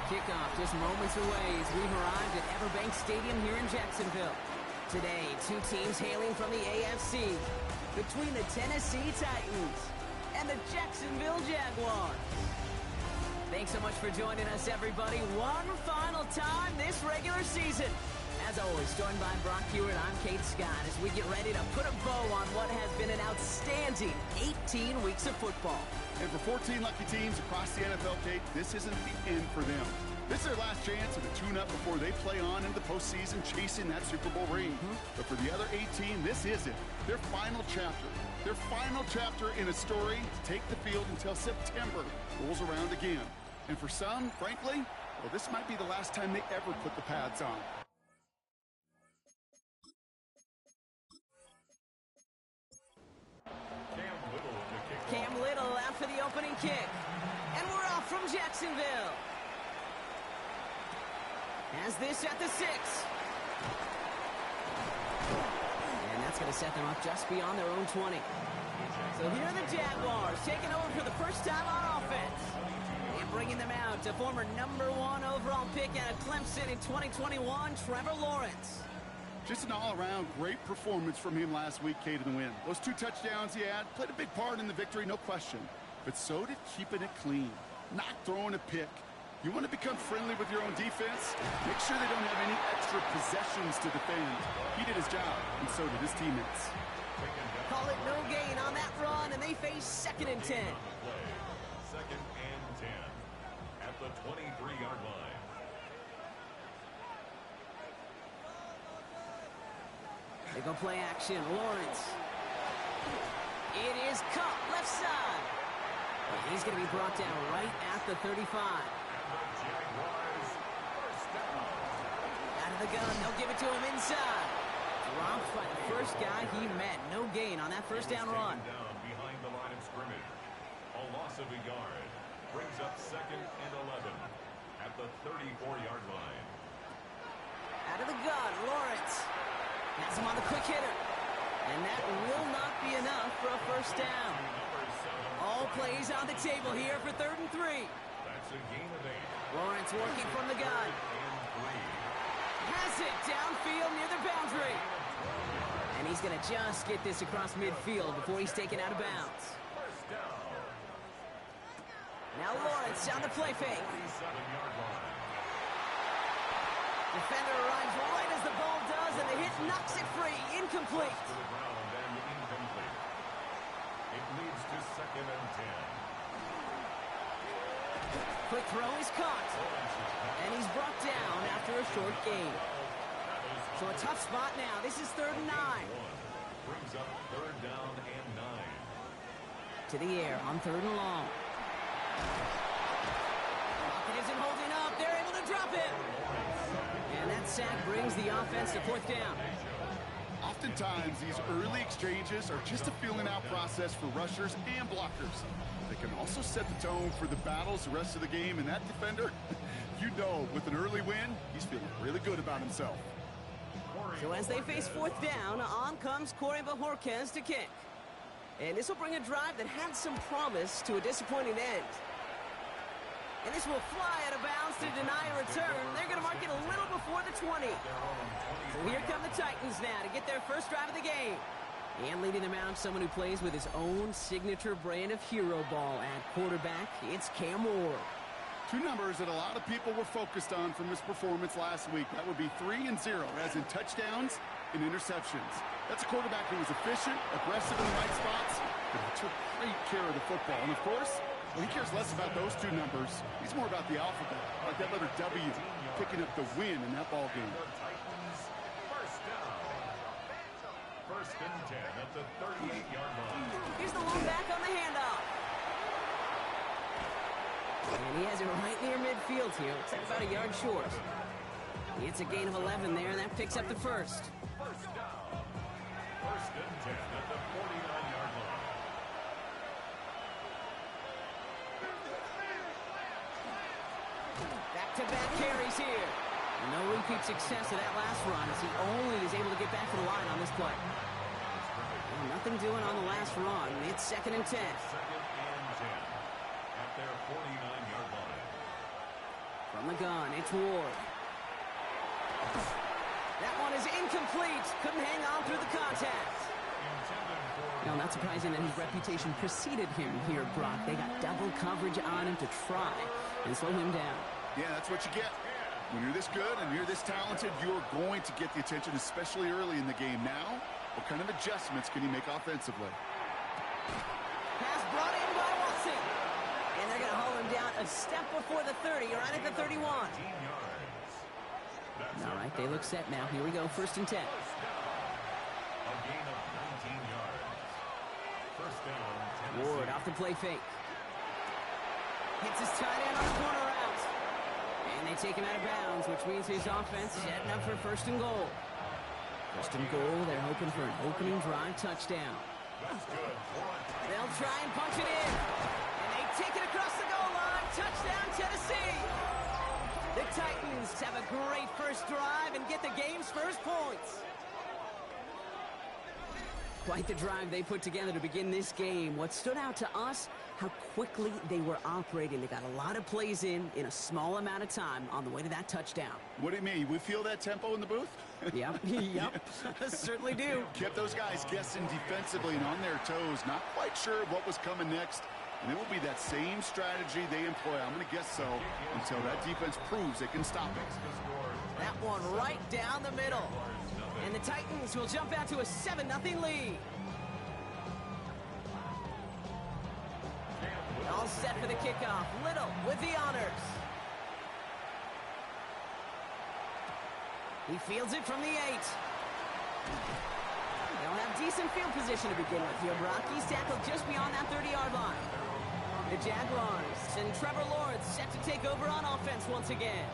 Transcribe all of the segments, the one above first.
Kickoff just moments away as we've arrived at Everbank Stadium here in Jacksonville. Today, two teams hailing from the AFC, between the Tennessee Titans and the Jacksonville Jaguars. Thanks so much for joining us, everybody. One final time this regular season. As always, joined by Brock Hewitt, I'm Kate Scott as we get ready to put a bow on what has been an outstanding 18 weeks of football. And for 14 lucky teams across the NFL, Kate, this isn't the end for them. This is their last chance of a tune-up before they play on into the postseason chasing that Super Bowl ring. But for the other 18, this is it. Their final chapter. Their final chapter in a story to take the field until September rolls around again. And for some, frankly, well, this might be the last time they ever put the pads on. Cam Little out for the opening kick. And we're off from Jacksonville. Has this at the 6. And that's going to set them up just beyond their own 20. So here are the Jaguars taking over for the first time on offense. And bringing them out to former #1 overall pick out of Clemson in 2021, Trevor Lawrence. Just an all-around great performance from him last week, Kate, in the win. Those 2 touchdowns he had played a big part in the victory, no question. But so did keeping it clean, not throwing a pick. You want to become friendly with your own defense? Make sure they don't have any extra possessions to defend. He did his job, and so did his teammates. Call it no gain on that run, and they face 2nd and 10. 2nd and 10 at the 23-yard line. They go play action. Lawrence. It is caught left side. And he's going to be brought down right at the 35. Out of the gun. They'll give it to him inside. Dropped by the first guy he met. No gain on that first down run. Down behind the line of scrimmage. A loss of a yard. Brings up 2nd and 11 at the 34-yard line. Out of the gun. Lawrence. Has him on the quick hitter. And that will not be enough for a first down. All plays on the table here for 3rd and 3. That's a gain of 8. Lawrence working from the gun. Has it downfield near the boundary. And he's going to just get this across midfield before he's taken out of bounds. Now Lawrence on the play fake. Defender arrives right as the ball does, and the hit knocks it free. Incomplete. It leads to 2nd and 10. Quick throw is caught. And he's brought down after a short gain. So a tough spot now. This is 3rd and 9. Brings up 3rd down and 9. To the air on 3rd and long. Pocket isn't holding up. They're able to drop it. And that sack brings the offense to 4th down. Oftentimes, these early exchanges are just a feeling-out process for rushers and blockers. They can also set the tone for the battles the rest of the game, and that defender, you know, with an early win, he's feeling really good about himself. So as they face 4th down, on comes Corey Bojorquez to kick. And this will bring a drive that had some promise to a disappointing end. And this will fly out of bounds to deny a return. They're going to mark it a little before the 20. So here come the Titans now to get their first drive of the game. And leading them out, someone who plays with his own signature brand of hero ball at quarterback. It's Cam Ward. 2 numbers that a lot of people were focused on from his performance last week. That would be 3 and 0, as in touchdowns and interceptions. That's a quarterback who was efficient, aggressive in the right spots, but he took great care of the football. And of course, well, he cares less about those 2 numbers. He's more about the alphabet, like that letter W, picking up the win in that ball game. First down. 1st and 10 at the 38-yard line. Here's the lone back on the handoff. And he has it right near midfield here. Looks like about a yard short. It's a gain of 11 there, and that picks up the first. First down. 1st and 10 at the 49-yard line. Back-to-back carries here. No repeat success of that last run as he only is able to get back to the line on this play. And nothing doing on the last run. It's 2nd and 10. 2nd and 10 at their 49-yard line. From the gun, it's Ward. That one is incomplete. Couldn't hang on through the contact. Now, not surprising that his reputation preceded him here, Brock. They got double coverage on him to try and slow him down. Yeah, that's what you get. When you're this good and you're this talented, you're going to get the attention, especially early in the game. Now, what kind of adjustments can he make offensively? Pass brought in by Watson. And they're going to haul him down a step before the 30, right at the 31. All right, they look set now. Here we go, 1st and 10. A gain of 19 yards. First down, Tennessee. Ward off the play fake. Hits his tight end on the corner route. And they take him out of bounds, which means his offense setting up for 1st and goal. 1st and goal, they're hoping for an opening drive touchdown. That's good. They'll try and punch it in. And they take it across the goal line. Touchdown, Tennessee. The Titans have a great first drive and get the game's first points. Quite the drive they put together to begin this game. What stood out to us, how quickly they were operating. They got a lot of plays in a small amount of time on the way to that touchdown. What do you mean? We feel that tempo in the booth? Yep, certainly do. Kept those guys guessing defensively and on their toes, not quite sure what was coming next. And it will be that same strategy they employ, I'm going to guess so, until that defense proves they can stop it. That one right down the middle. And the Titans will jump out to a 7-0 lead. All set for the kickoff. Little with the honors. He fields it from the 8. They'll have decent field position to begin with here. Brock, he's tackled just beyond that 30-yard line. The Jaguars and Trevor Lawrence set to take over on offense once again.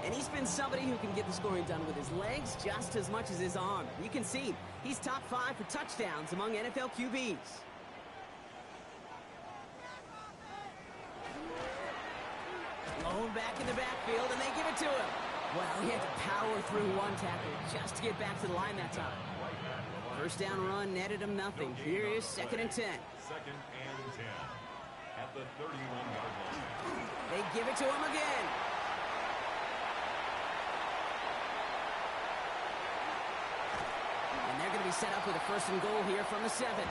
And he's been somebody who can get the scoring done with his legs just as much as his arm. You can see he's top 5 for touchdowns among NFL QBs. Blown back in the backfield, and they give it to him. Well, he had to power through one tackle just to get back to the line that time. First down run netted him nothing. Here is 2nd and 10. 2nd and 10 at the 31-yard line. They give it to him again. And they're going to be set up with a 1st and goal here from the 7. 62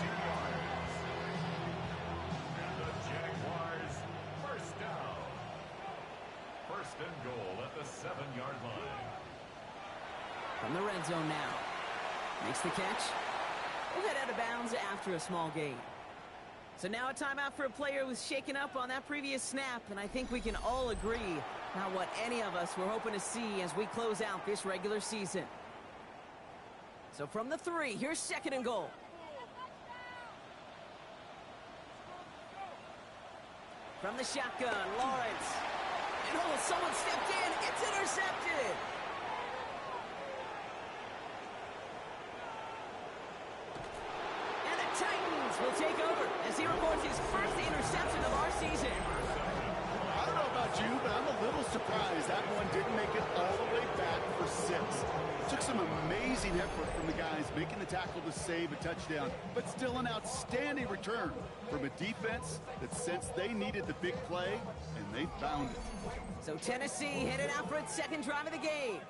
yards. And the Jaguars, first down. 1st and goal at the 7-yard line. From the red zone now. Makes the catch. We'll head out of bounds after a small gain. So now a timeout for a player who was shaken up on that previous snap, and I think we can all agree not what any of us were hoping to see as we close out this regular season. So from the 3, here's 2nd and goal. From the shotgun, Lawrence. And oh, someone stepped in. It's intercepted. And the Titans will take over as he records his first interception of our season. I don't know about you, but I'm a little surprised that one didn't make it all the way back for 6. Took some amazing effort from the guys making the tackle to save a touchdown, but still an outstanding return from a defense that sensed they needed the big play, and they found it. So Tennessee headed out for its 2nd drive of the game.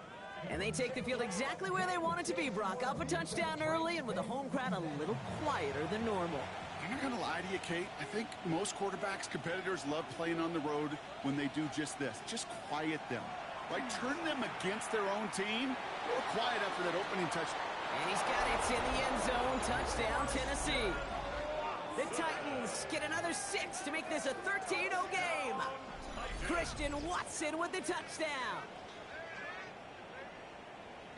And they take the field exactly where they want it to be, Brock. Up a touchdown early and with a home crowd a little quieter than normal. I'm not going to lie to you, Kate. I think most quarterbacks, competitors love playing on the road when they do just this. Just quiet them. Right? Turn them against their own team. A little quiet after that opening touchdown. And he's got it in the end zone. Touchdown, Tennessee. The Titans get another 6 to make this a 13-0 game. Christian Watson with the touchdown.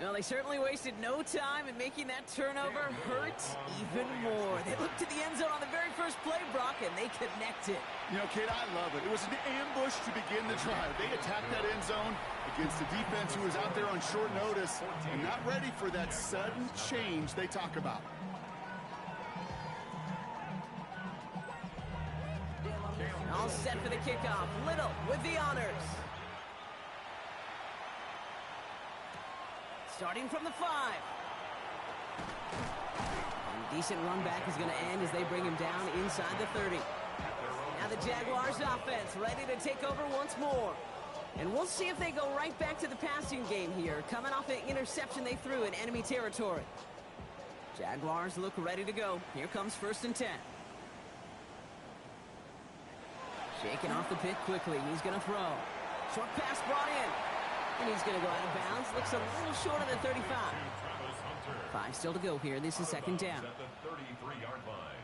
Well, they certainly wasted no time in making that turnover hurt even more. They looked to the end zone on the very first play, Brock, and they connected. You know, Kate, I love it. It was an ambush to begin the drive. They attacked that end zone against a defense who was out there on short notice and not ready for that sudden change they talk about. All set for the kickoff. Little with the honors. Starting from the 5. And decent run back is going to end as they bring him down inside the 30. Now the Jaguars offense ready to take over once more. And we'll see if they go right back to the passing game here, coming off an interception they threw in enemy territory. Jaguars look ready to go. Here comes 1st and 10. Shaking off the pick quickly. He's going to throw. Short pass brought in. And he's going to go out of bounds. Looks a little short of the 35. 5 still to go here. This is 2nd down. At the 33-yard line.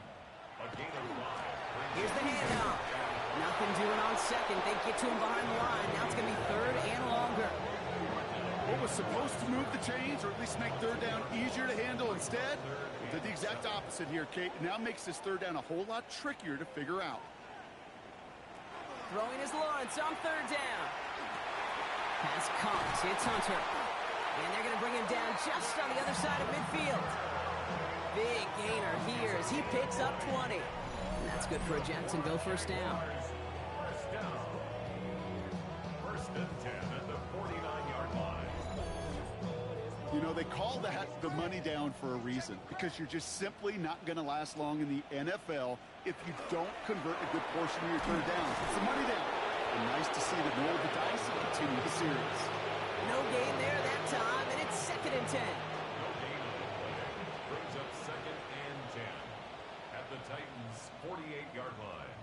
A gain of 5. Here's the handoff. Nothing doing on 2nd. They get to him behind the line. Now it's going to be 3rd and longer. What was supposed to move the chains, or at least make 3rd down easier to handle instead, did the exact opposite here, Kate. Now makes this 3rd down a whole lot trickier to figure out. Throwing is Lawrence on 3rd down. Pass caught. It's Hunter. And they're going to bring him down just on the other side of midfield. Big gainer here as he picks up 20. And that's good for a Jacksonville 1st down. First down. 1st and 10 at the 49-yard line. You know, they call that the money down for a reason, because you're just simply not going to last long in the NFL if you don't convert a good portion of your 3rd downs. It's the money down. And nice to see them roll the dice and continue the series. No gain there that time, and it's 2nd and 10. No gain on the play. Brings up 2nd and 10 at the Titans' 48-yard line.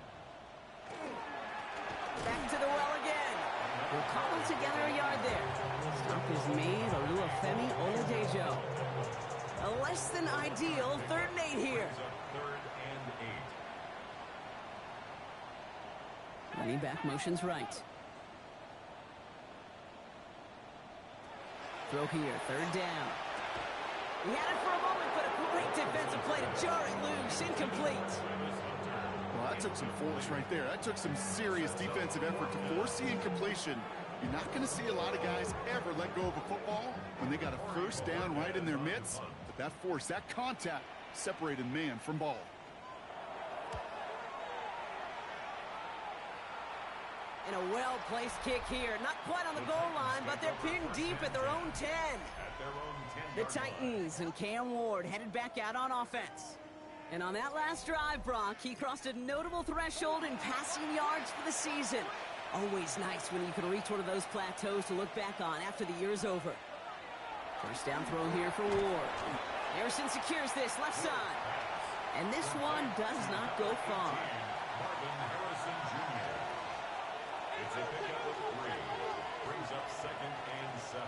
Back to the well again. We'll cobble together a yard there. Stop is made. Oluwafemi Oladejo. A less than ideal 3rd and 8 here. Brings up 3rd and 8. Running back motions right. Throw here, 3rd down. He had it for a moment, but a great defensive play to jar it loose. Incomplete. Well, that took some force right there. That took some serious defensive effort to force the incompletion. You're not going to see a lot of guys ever let go of a football when they got a 1st down right in their midst. But that force, that contact, separated man from ball. And a well-placed kick here. Not quite on the goal line, but they're pinned deep at their own 10. At their own 10-yard The line. Titans and Cam Ward headed back out on offense. And on that last drive, Brock, he crossed a notable threshold in passing yards for the season. Always nice when you can reach one of those plateaus to look back on after the year's over. 1st down throw here for Ward. Harrison secures this left side. And this one does not go far. Marvin Harrison Jr. It's a pickup of 3. Brings up 2nd and 7.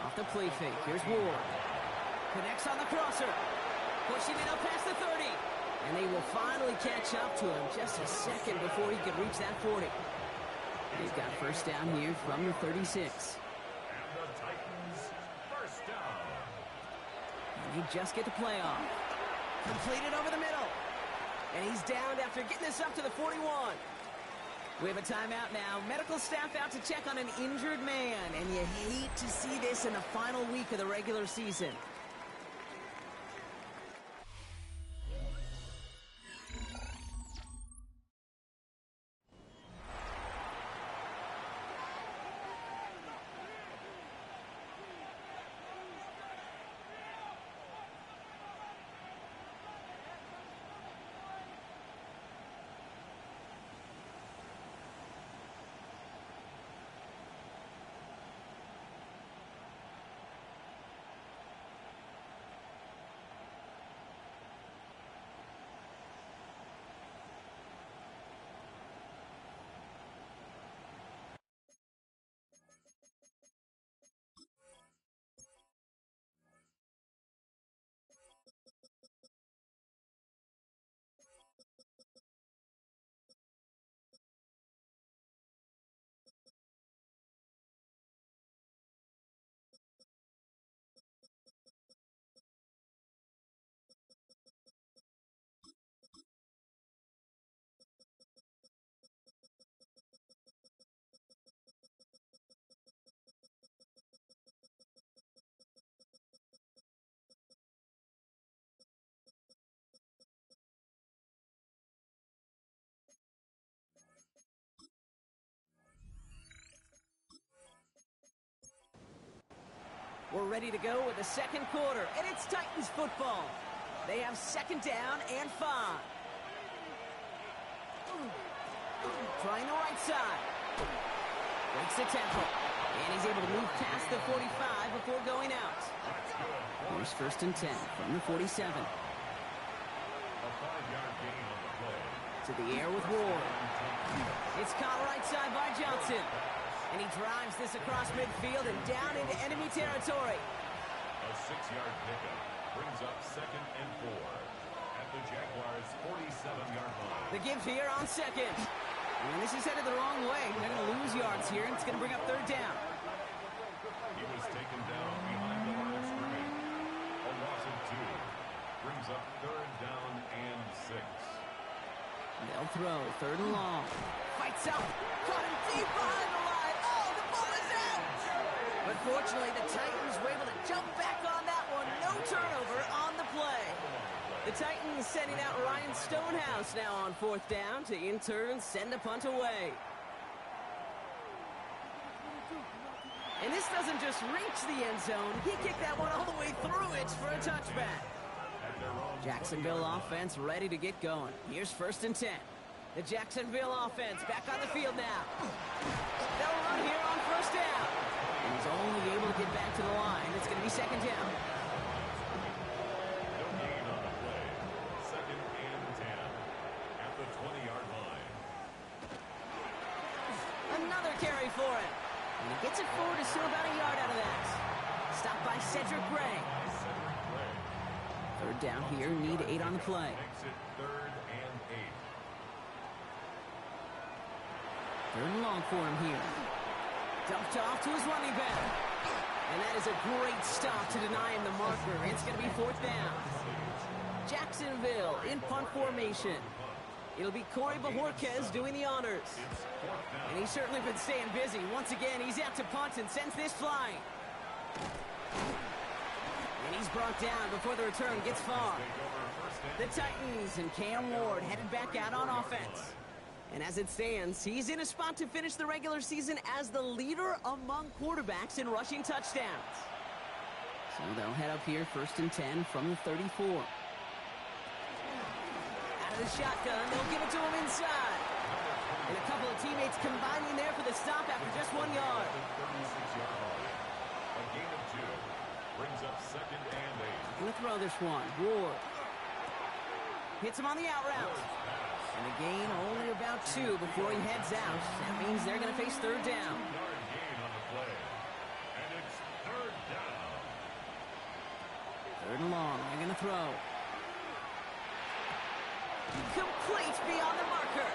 Off the play fake. Here's Ward. Connects on the crosser. Pushing it up past the 30. And they will finally catch up to him just a second before he could reach that 40. He's got 1st down here from the 36. And the Titans' 1st down. And they just get the play off. Completed over the middle. And he's downed after getting this up to the 41. We have a timeout now. Medical staff out to check on an injured man. And you hate to see this in the final week of the regular season. We're ready to go with the 2nd quarter, and it's Titans football. They have 2nd down and 5. Trying the right side. Breaks the tackle. And he's able to move past the 45 before going out. Here's 1st and 10 from the 47. A 5-yard gain on the play. To the air with Ward. It's caught right side by Johnson. And he drives this across midfield and down into enemy territory. A 6-yard pickup brings up 2nd and 4 at the Jaguars' 47-yard line. The give here on 2nd. And this is headed the wrong way. They're going to lose yards here, and it's going to bring up 3rd down. He was taken down behind the line of scrimmage. A loss of 2 brings up 3rd down and 6. They'll throw 3rd and long. Fights up. Caught him deep behind the line. Oh, the ball is out! But fortunately, the Titans were able to jump back on that one. No turnover on the play. The Titans sending out Ryan Stonehouse now on 4th down to in turn send a punt away. And this doesn't just reach the end zone. He kicked that one all the way through it for a touchback. Jacksonville offense ready to get going. Here's 1st and 10. The Jacksonville offense back on the field now. They'll run here on 1st down. And he's only able to get back to the line. It's going to be 2nd down. No gain on the play. 2nd and 10 at the 20-yard line. Another carry for him. And he gets it forward to still about a yard out of that. Stopped by Cedric Gray. Cedric Gray 3rd down here, need 8 on the play. makes it 3rd and 8. 3rd and long for him here. Dumped off to his running back. And that is a great stop to deny him the marker. It's going to be 4th down. Jacksonville in punt formation. It'll be Corey Bajorquez doing the honors. And he's certainly been staying busy. Once again, he's out to punt and sends this flying. And he's brought down before the return gets far. The Titans and Cam Ward headed back out on offense. And as it stands, he's in a spot to finish the regular season as the leader among quarterbacks in rushing touchdowns. So they'll head up here 1st and 10 from the 34. Out of the shotgun, they'll give it to him inside. And a couple of teammates combining there for the stop after just 1 yard. A gain of 2 brings up 2nd and 8. Gonna throw this one. Ward hits him on the out route. And a gain only about 2 before he heads out. That means they're going to face 3rd down. 2-yard gain on the play. And it's 3rd down. 3rd and long. They're going to throw. Complete beyond the marker.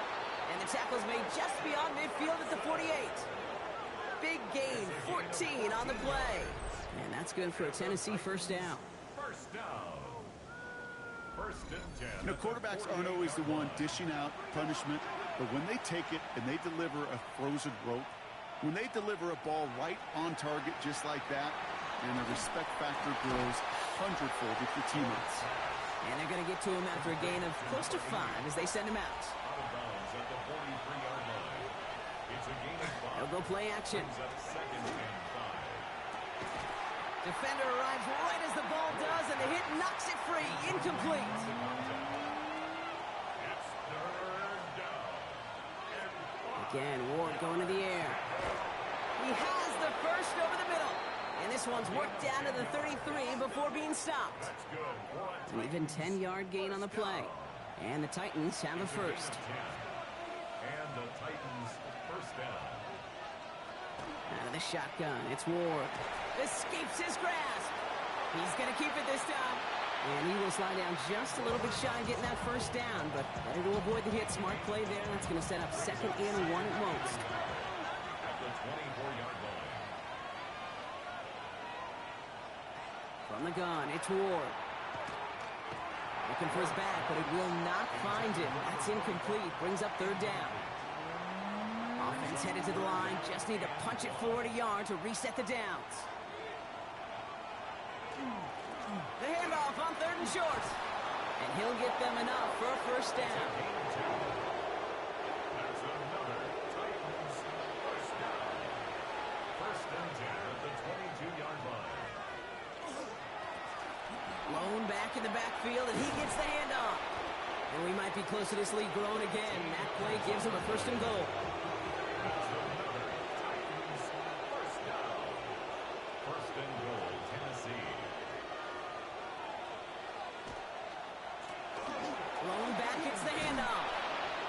And the tackle's made just beyond midfield at the 48. Big gain, 14 on the play. And that's good for a Tennessee 1st down. 1st down. 1st and 10. You know, quarterbacks aren't always the one dishing out punishment, but when they take it and they deliver a frozen rope, when they deliver a ball right on target just like that, and the respect factor grows 100-fold with your teammates. And they're going to get to him after a gain of close to 5 as they send him out. Out of bounds at the 43-yard line. It's a gain of 5. They'll go play action. Brings up 2nd and 5. Defender arrives right as the ball does, and the hit knocks it free. Incomplete. It's 3rd down. Again, Ward going to the air. He has the first over the middle. And this one's worked down to the 33 before being stopped. That's good. An even 10-yard gain on the play. And the Titans have a first. And the Titans 1st down. Out of the shotgun, it's Ward. Escapes his grasp. He's going to keep it this time. And he will slide down just a little bit shy of getting that 1st down. But better to avoid the hit. Smart play there. That's going to set up 2nd and 1 at most. At the 24-yard line. From the gun, it's Ward. Looking for his back, but it will not find him. That's incomplete. Brings up 3rd down. Offense headed to the line. Just need to punch it forward a yard to reset the downs. The handoff on 3rd and short. And he'll get them enough for a 1st down. That's another Titans 1st down. 1st and 10 at the 22-yard line. Lone back in the backfield, and he gets the handoff. And we might might be close to this lead growing again. That play gives them a first and goal. First and goal, Tennessee. Rolling back, hits the handoff.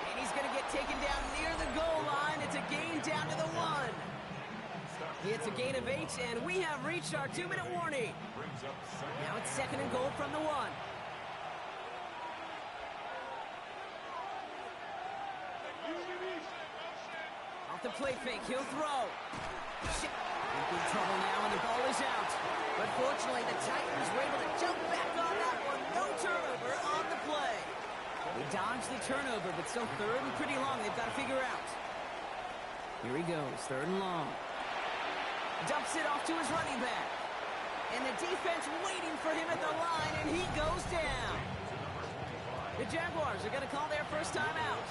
And he's going to get taken down near the goal line. It's a gain down to the 1. It's a gain of 8, and we have reached our 2-minute warning. Now it's second and goal from the 1. Off the play fake, he'll throw. In big trouble now, and the ball is out. But fortunately, the Titans were able to jump back on that one. No turnover on the play. They dodged the turnover, but still third and pretty long. They've got to figure out. Here he goes, third and long. Dumps it off to his running back. And the defense waiting for him at the line, and he goes down. The Jaguars are going to call their first time out.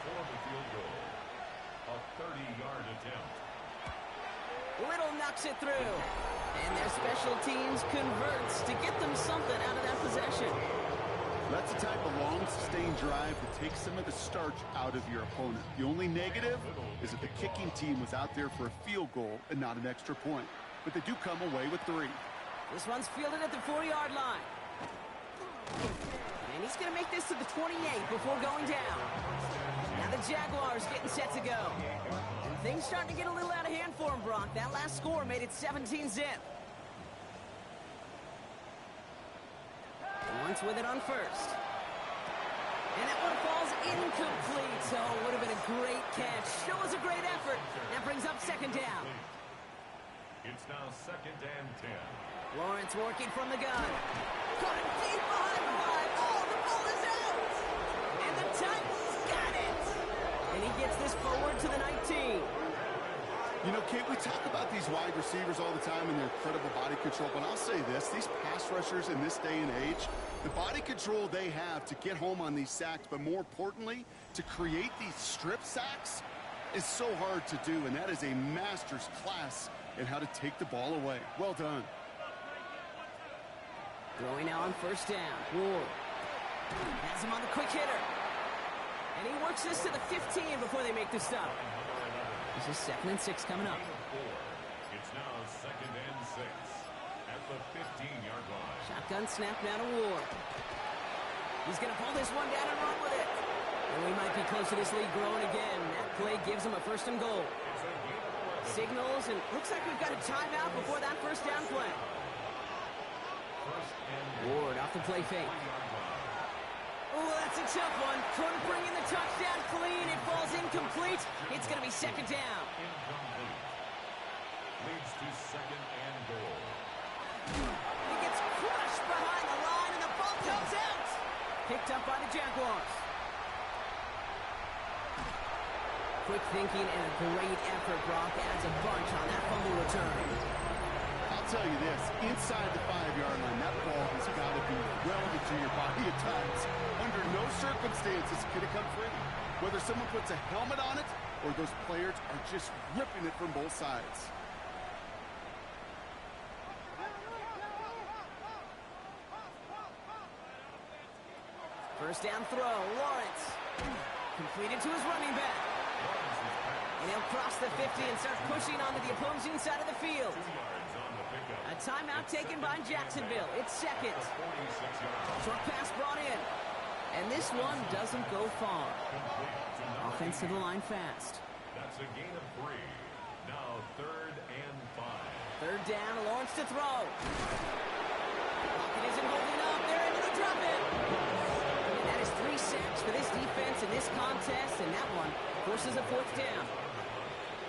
For the field goal, a 30-yard attempt. Little knocks it through. And their special teams converts to get them something out of that possession. That's the type of long, sustained drive that takes some of the starch out of your opponent. The only negative is that the kicking team was out there for a field goal and not an extra point. But they do come away with 3. This one's fielded at the 4-yard line. And he's going to make this to the 28 before going down. Now the Jaguars getting set to go. And things starting to get a little out of hand for him, Brock. That last score made it 17-zip. Once with it on first. And that one falls incomplete. So it would have been a great catch. Shows a great effort. That brings up second down. It's now second and 10. Lawrence working from the gun. Caught him deep behind the line. Oh, the ball is out. And the Titans got it. And he gets this forward to the 19. You know, Kate, we talk about these wide receivers all the time and their incredible body control, but I'll say this, these pass rushers in this day and age, the body control they have to get home on these sacks, but more importantly, to create these strip sacks is so hard to do, and that is a master's class in how to take the ball away. Well done. Throwing now on first down. Ward has him on the quick hitter. And he works this to the 15 before they make the stop. This is second and 6 coming up. It's now second and 6 at the 15-yard line. Shotgun snap now to Ward. He's going to pull this one down and run with it. And we might be close to this lead growing again. That play gives him a first and goal. Signals, and looks like we've got a timeout before that first down play. Ward off the play fake. Oh, that's a tough one. Couldn't bring in the touchdown clean. It falls incomplete. It's going to be second down. Incomplete. Leads to second and goal. He gets crushed behind the line, and the ball comes out. Picked up by the Jaguars. Quick thinking and a great effort. Brock adds a bunch on that fumble return. I'll tell you this, inside the 5-yard line, that ball has got to be welded to your body at times. Under no circumstances can it come free. Whether someone puts a helmet on it or those players are just ripping it from both sides. First down throw, Lawrence. Completed to his running back. And he'll cross the 50 and start pushing onto the opposing side of the field. A timeout taken by Jacksonville. It's second. Short pass brought in. And this one doesn't go far. Offense to the line fast. That's a gain of 3. Now third and 5. Third down, Lawrence to throw. Pocket isn't holding up. They're able to drop it. And that is 3 sacks for this defense in this contest. And that one forces a fourth down.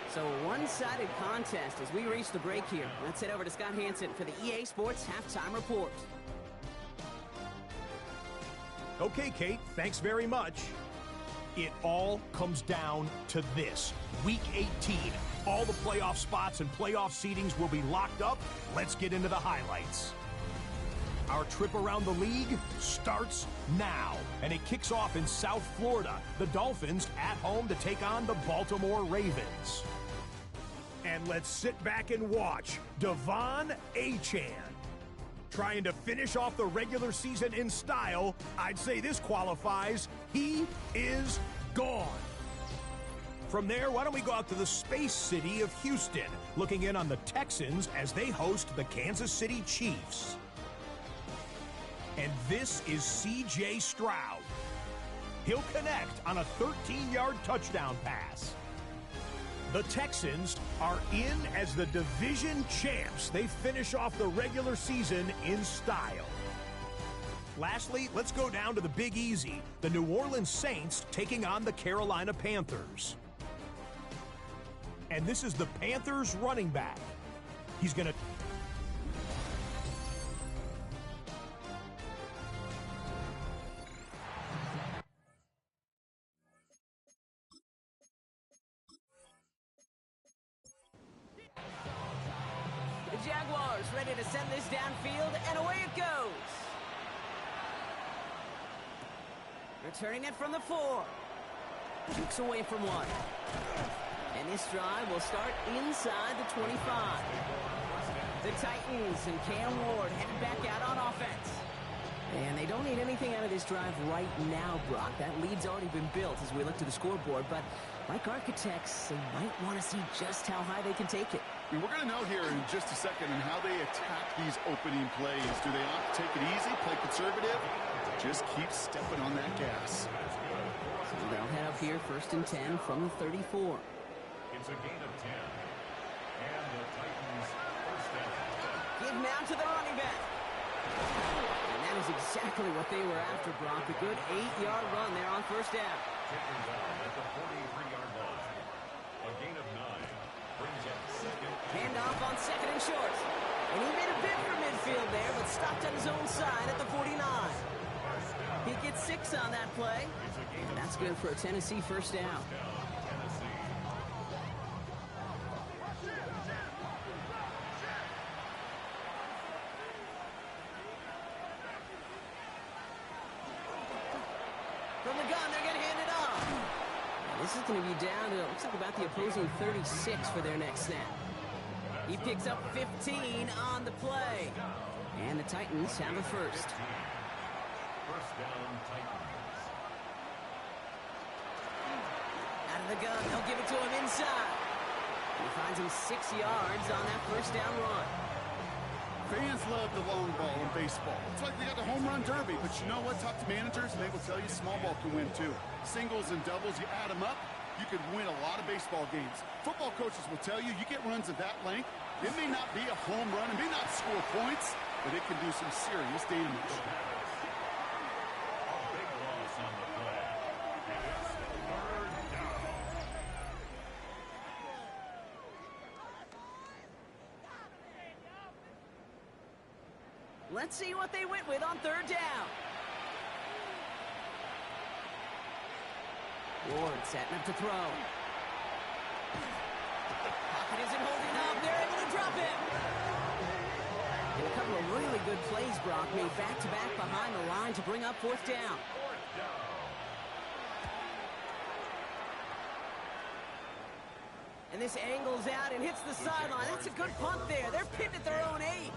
So a one-sided contest as we reach the break here. Let's head over to Scott Hansen for the EA Sports Halftime Report. Okay, Kate, thanks very much. It all comes down to this. Week 18. All the playoff spots and playoff seedings will be locked up. Let's get into the highlights. Our trip around the league starts now, and it kicks off in South Florida. The Dolphins at home to take on the Baltimore Ravens. And let's sit back and watch Devon Achane. Trying to finish off the regular season in style, I'd say this qualifies. He is gone. From there, why don't we go out to the space city of Houston, looking in on the Texans as they host the Kansas City Chiefs. And this is C.J. Stroud. He'll connect on a 13-yard touchdown pass. The Texans are in as the division champs. They finish off the regular season in style. Lastly, let's go down to the Big Easy. The New Orleans Saints taking on the Carolina Panthers. And this is the Panthers running back. He's going to... The Jaguars ready to send this downfield, and away it goes. Returning it from the 4. Jukes away from 1. And this drive will start inside the 25. The Titans and Cam Ward headed back out on offense. And they don't need anything out of this drive right now, Brock. That lead's already been built as we look to the scoreboard. But like architects, they might want to see just how high they can take it. I mean, we're going to know here in just a second on how they attack these opening plays. Do they opt to take it easy, play conservative? Just keep stepping on that gas. So they'll head up here, 1st and 10 from the 34. It's a gain of 10. And the Titans first down. Give now to the running back. And that is exactly what they were after, Brock. A good 8-yard run there on 1st down. Taken down at the 43-yard line. A gain of 9 brings up 2nd. Handoff on 2nd and short. And he made a bid for midfield there, but stopped on his own side at the 49. He gets 6 on that play. And that's good for a Tennessee 1st down. From the gun, they're going to hand it off. Now, this is going to be down to, looks like about the opposing 36 for their next snap. He picks up 15 on the play. And the Titans have a 1st. First down, Titans. Out of the gun, they'll give it to him inside. He finds him 6 yards on that 1st down run. Fans love the long ball in baseball. It's like they got the home run derby, but you know what? Talk to managers, and they will tell you small ball can win too. Singles and doubles, you add them up, you could win a lot of baseball games. Football coaches will tell you, you get runs of that length, it may not be a home run, it may not score points, but it can do some serious damage. A big loss on the play. And it's 3rd down. Let's see what they went with on 3rd down. Ward setting up to throw. Pocket isn't holding up. They're able to drop him. And a couple of really good plays, Brock, made back-to-back behind the line to bring up 4th down. And this angles out and hits the sideline. That's a good punt there. They're pinned at their own 8.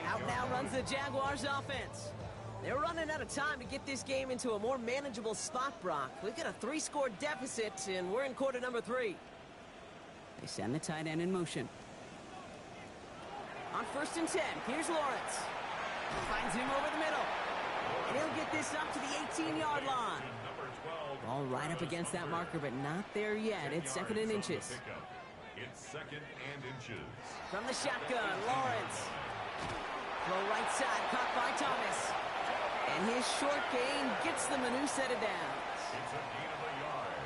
Out now runs the Jaguars offense. They're running out of time to get this game into a more manageable spot, Brock. We've got a 3-score deficit, and we're in quarter number 3. They send the tight end in motion. On 1st and 10, here's Lawrence. Finds him over the middle. And he'll get this up to the 18-yard line. Ball right up against that marker, but not there yet. It's 2nd and inches. It's 2nd and inches. From the shotgun, Lawrence. Throw right side, caught by Thomas. And his short gain gets them a new set of downs. It's a gain of a yard.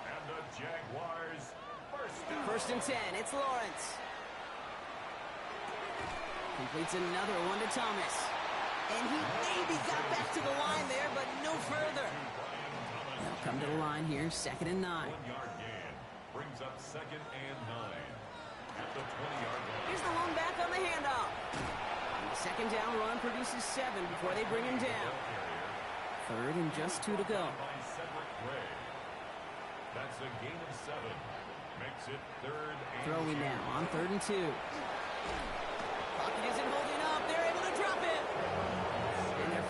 And the Jaguars first down. 1st and 10, it's Lawrence. Completes another one to Thomas. And he maybe got back to the line there, but no further. They'll come to the line here, 2nd and 9. 1-yard gain brings up 2nd and 9 at the 20-yard line. Here's the lone back on the handoff. And the 2nd down run produces 7 before they bring him down. 3rd and just 2 to go. By Cedric Gray. That's a gain of 7. Makes it 3rd and Throwing now on 3rd and 2. Pocket isn't holding up.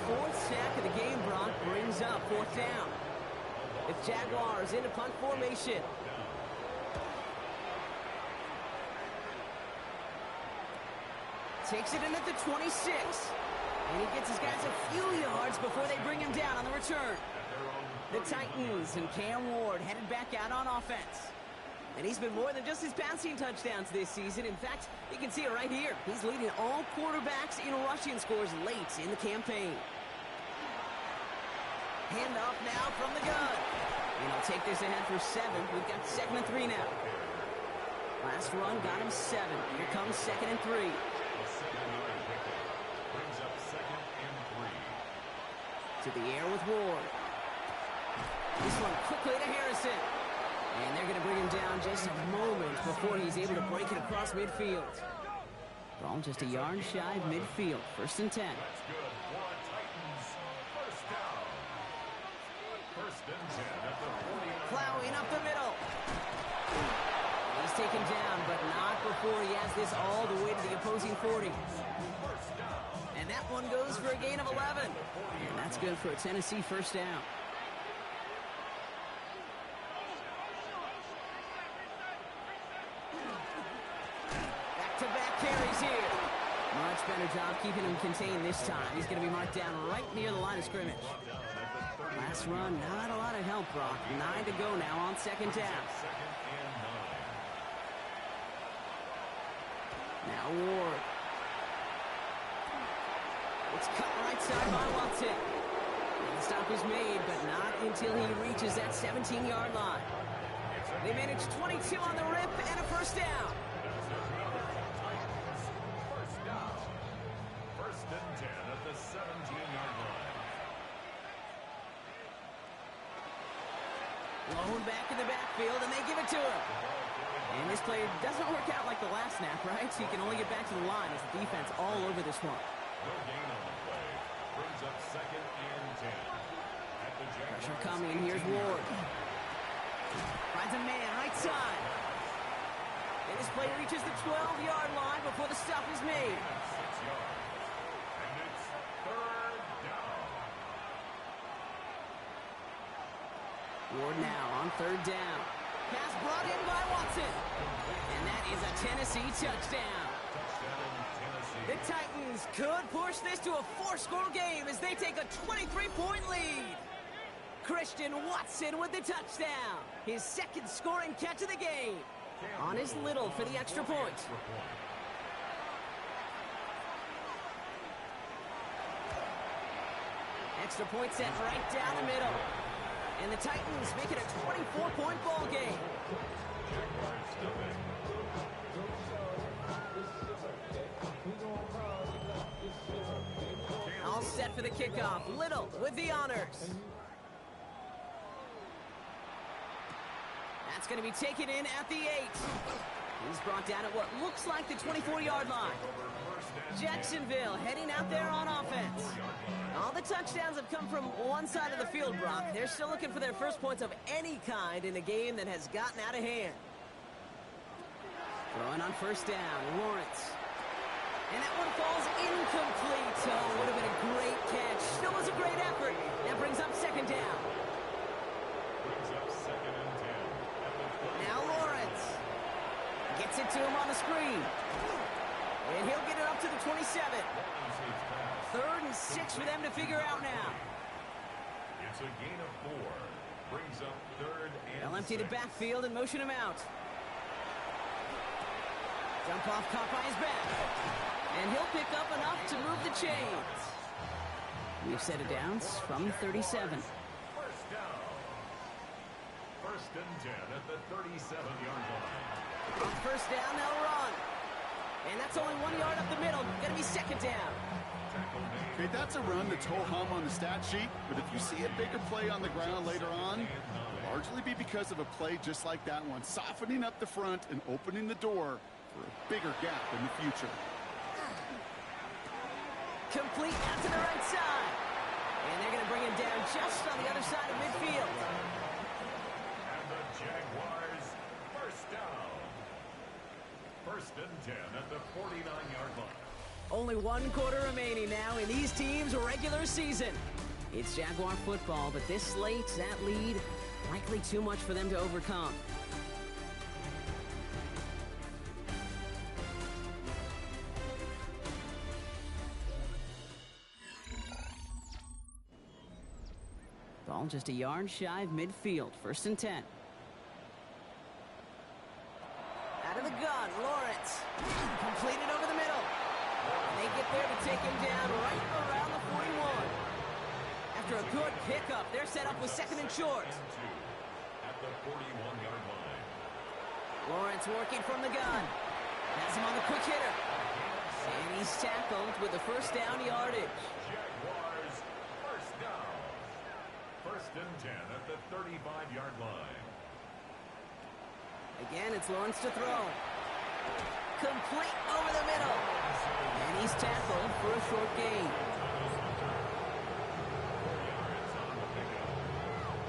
fourth sack of the game, Brock, brings up fourth down. The Jaguars into punt formation. Takes it in at the 26. And he gets his guys a few yards before they bring him down on the return. The Titans and Cam Ward headed back out on offense. And he's been more than just his passing touchdowns this season. In fact, you can see it right here. He's leading all quarterbacks in rushing scores late in the campaign. Hand off now from the gun. And he'll take this ahead for 7. We've got 2nd and 3 now. Last run got him 7. Here comes 2nd and 3. Brings up 2nd and 3. To the air with Ward. This one quickly to Harrison. And they're going to bring him down just a moment before he's able to break it across midfield. Ball just a yard shy of midfield. 1st and 10. That's good for Titans. First down. 1st and 10 at the 49. Plowing up the middle. He's taken down, but not before he has this all the way to the opposing 40. And that one goes for a gain of 11. And that's good for a Tennessee first down. Back-to-back carries here. Much better job keeping him contained this time. He's going to be marked down right near the line of scrimmage. Last run, not a lot of help, Brock. 9 to go now on 2nd down. Now Ward. It's cut right side by Watson. And the stop is made, but not until he reaches that 17-yard line. They manage 22 on the rip and a first down. First and 10 at the 17-yard line. Blown back in the backfield, and they give it to him. And this play doesn't work out like the last snap, right? So he can only get back to the line as the defense all over this one. No gain on the play. Brings up 2nd and 10. At the Jaguars. Pressure coming, here's Ward. Finds a man, right side. And this play reaches the 12-yard line before the stop is made. 6 yards. And it's 3rd down. Ward now on 3rd down. Pass brought in by Watson. And that is a Tennessee touchdown. Touchdown, Tennessee. The Titans could push this to a 4-score game as they take a 23-point lead. Christian Watson with the touchdown. His 2nd scoring catch of the game. On his little for the extra point. Extra point set right down the middle. And the Titans make it a 24-point ball game. All set for the kickoff. Little with the honors. That's going to be taken in at the 8. He's brought down at what looks like the 24-yard line. Jacksonville heading out there on offense. All the touchdowns have come from one side of the field, Brock. They're still looking for their first points of any kind in a game that has gotten out of hand. Throwing on 1st down, Lawrence. And that one falls incomplete. Oh, would have been a great catch. Still was a great effort. That brings up 2nd down. Brings up 2nd and 10. Now Lawrence gets it to him on the screen. And he'll get it up to the 27. 3rd and 6 for them to figure out now. It's a gain of 4. Brings up 3rd and They'll empty the 6. backfield and motion him out. Jump off caught by his back. And he'll pick up enough to move the chains. We've set it down from 37. First down. 1st and 10 at the 37-yard line. On 1st down, they'll run. And that's only 1 yard up the middle. Going to be 2nd down. Okay, that's a run that's ho-hum on the stat sheet, but if you see a bigger play on the ground later on, it'll largely be because of a play just like that one, softening up the front and opening the door for a bigger gap in the future. Complete out to the right side. And they're going to bring him down just on the other side of midfield. And the Jaguars, first down. 1st and 10 at the 49-yard line. only one quarter remaining now in these teams' regular season. It's Jaguar football, but this slate, that lead, likely too much for them to overcome. Ball just a yard shy of midfield. 1st and 10. Out of the gun, Lawrence. Completed over the middle. And they get there to take him down right around the 41. After a good pickup, they're set up with 2nd and short. At the 41-yard line. Lawrence working from the gun. Has him on the quick hitter. And he's tackled with the 1st down yardage. Jaguars, 1st down. 1st and 10 at the 35-yard line. Again, it's Lawrence to throw. Complete over the middle. And he's tackled for a short gain.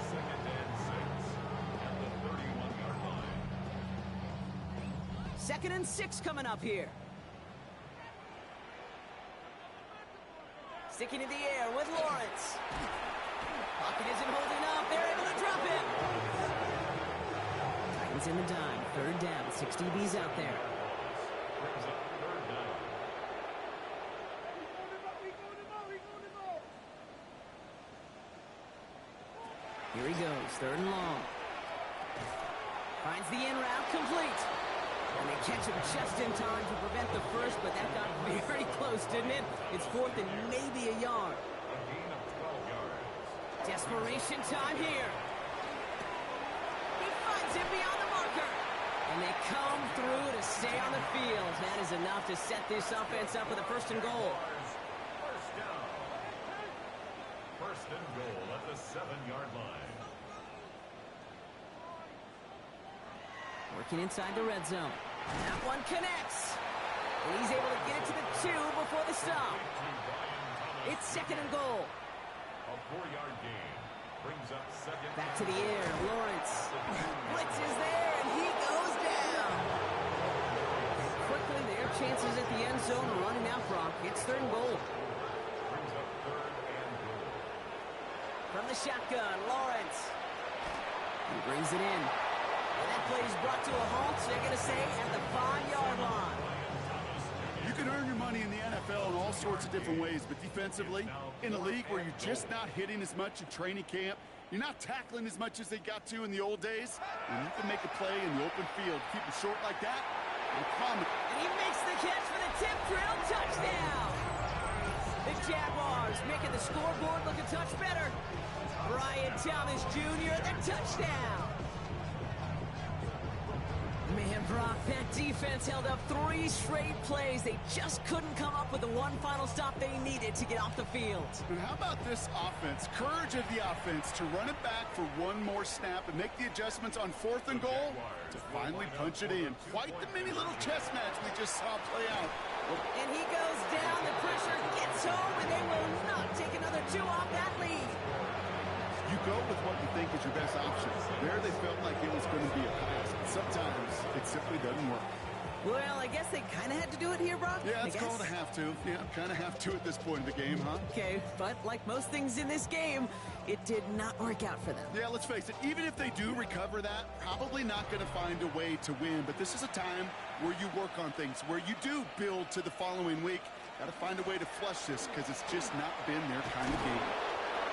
2nd and 6 at the 31-yard line. 2nd and 6 coming up here. Sticking in the air with Lawrence. Pocket isn't holding up. They're able to drop him. Titans in the dime. 3rd down. 6 DBs out there. Brings up 3rd down. Here he goes. 3rd and long. Finds the in route complete. And they catch him just in time to prevent the first, but that got very close, didn't it? It's 4th and maybe a yard. A gain of 12 yards. Desperation time here. He finds him beyond the marker. And they come through to stay on the field. That is enough to set this offense up with a 1st and goal. 1st down. 1st and goal at the 7-yard line. Working inside the red zone. That one connects. And he's able to get it to the 2 before the stop. It's 2nd and goal. A 4-yard gain. Brings up 2nd. Back to the air. Lawrence. Blitz is there, and he goes down. Quickly, their chances at the end zone are running out, Brock. It's 3rd and goal. Brings up 3rd and goal. From the shotgun, Lawrence. He brings it in. And that play is brought to a halt, they're going to say, at the 5-yard line. You can earn your money in the NFL in all sorts of different ways, but defensively, in a league where you're just not hitting as much in training camp, you're not tackling as much as they got to in the old days, and you can make a play in the open field, keep it short like that, I promise. And he makes the catch for the tip drill touchdown. The Jaguars making the scoreboard look a touch better. Brian Thomas Jr., the touchdown. Man, Brock, that defense held up 3 straight plays. They just couldn't come up with the one final stop they needed to get off the field. And how about this offense? Courage of the offense to run it back for one more snap and make the adjustments on 4th and goal to finally punch it in. Quite the mini little chess match we just saw play out. And he goes down, the pressure gets home, and they will not take another 2 off that lead. You go with what you think is your best option. There they felt like it was going to be a pass. Sometimes it simply doesn't work. Well, I guess they kind of had to do it here, Brock. Yeah, it's called a have to. Yeah, kind of have to at this point in the game, huh? Okay, but like most things in this game, it did not work out for them. Yeah, let's face it, even if they do recover that, probably not going to find a way to win. But this is a time where you work on things, where you do build to the following week. Got to find a way to flush this because it's just not been their kind of game.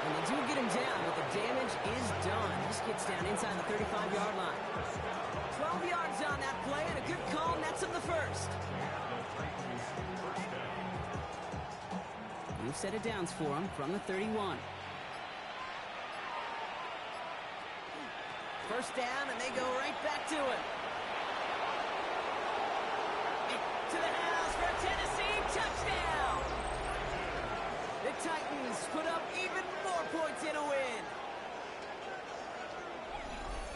And they do get him down, but the damage is done. This gets down inside the 35-yard line. 12 yards on that play, and a good call nets him the first. New set of downs for him from the 31. First down, and they go right back to it. To the house for a Tennessee touchdown! The Titans put up even more points in a win.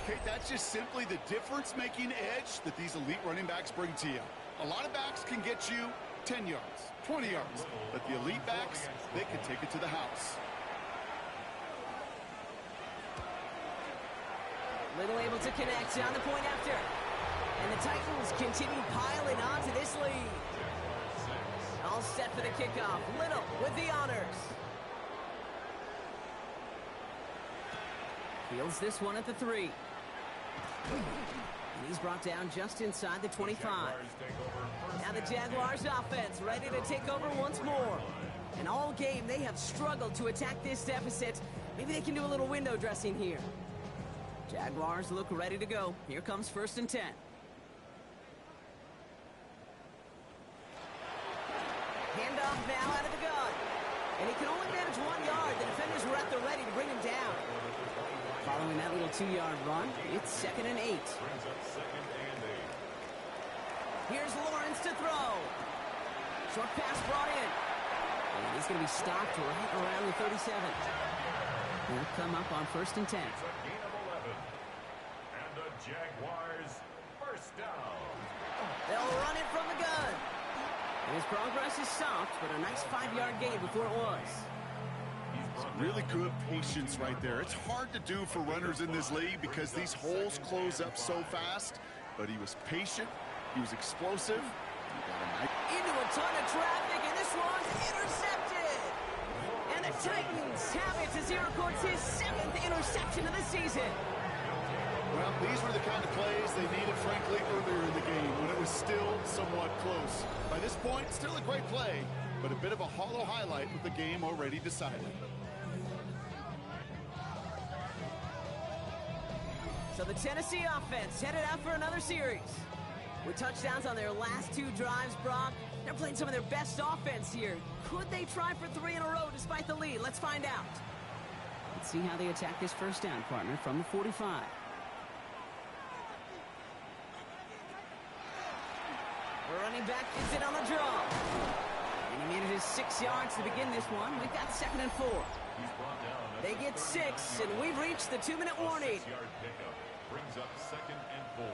Kate, that's just simply the difference-making edge that these elite running backs bring to you. A lot of backs can get you 10 yards, 20 yards, but the elite backs, they can take it to the house. Little able to connect on the point after. And the Titans continue piling on to this lead. All set for the kickoff. Little with the honors. Fields this one at the 3. And he's brought down just inside the 25. Now the Jaguars offense ready to take over once more. And all game they have struggled to attack this deficit. Maybe they can do a little window dressing here. Jaguars look ready to go. Here comes 1st and 10. Handoff now out of the gun. And he can only manage 1 yard. The defenders were at the ready to bring him down. Following that little 2-yard run, it's 2nd and 8. Here's Lawrence to throw. Short pass brought in. And he's going to be stopped right around the 37. He'll come up on 1st and 10. It's a gain of 11. And the Jaguars first down. They'll run it from the gun. And his progress is stopped, but a nice 5-yard gain before it was. Really good patience right there. It's hard to do for runners in this league because these holes close up so fast. But he was patient. He was explosive. Into a ton of traffic, and this one's intercepted. And the Titans have it as he records his 7th interception of the season. Well, these were the kind of plays they needed, frankly, earlier in the game when it was still somewhat close. By this point, still a great play, but a bit of a hollow highlight with the game already decided. So the Tennessee offense headed out for another series. With touchdowns on their last 2 drives, Brock, they're playing some of their best offense here. Could they try for 3 in a row despite the lead? Let's find out. Let's see how they attack this first down, partner, from the 45. Running back is in on the draw. And he made it his 6 yards to begin this one. We've got 2nd and 4. They get 6, and we've reached the 2-minute warning. 6-yard pickup brings up 2nd and 4.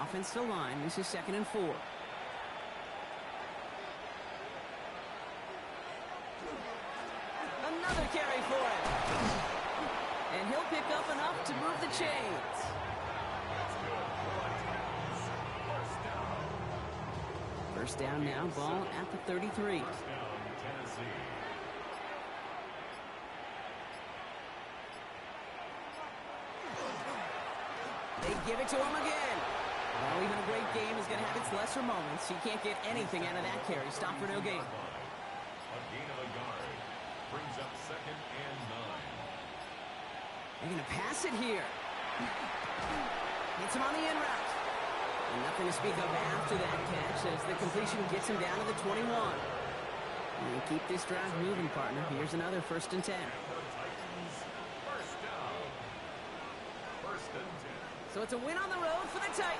Offensive line, this is 2nd and 4. Another carry for him. And he'll pick up enough to move the chains. First down now, ball at the 33. First down, Tennessee. They give it to him again. Well, even a great game is going to have its lesser moments. You can't get anything out of that carry. Stop for no gain. A gain of a yard brings up 2nd and 9. They're going to pass it here. Hits him on the in route. And nothing to speak of after that catch as the completion gets him down to the 21. And they keep this drive moving, partner. Here's another 1st and 10. Titans first down. 1st and 10. So it's a win on the road for the Titans.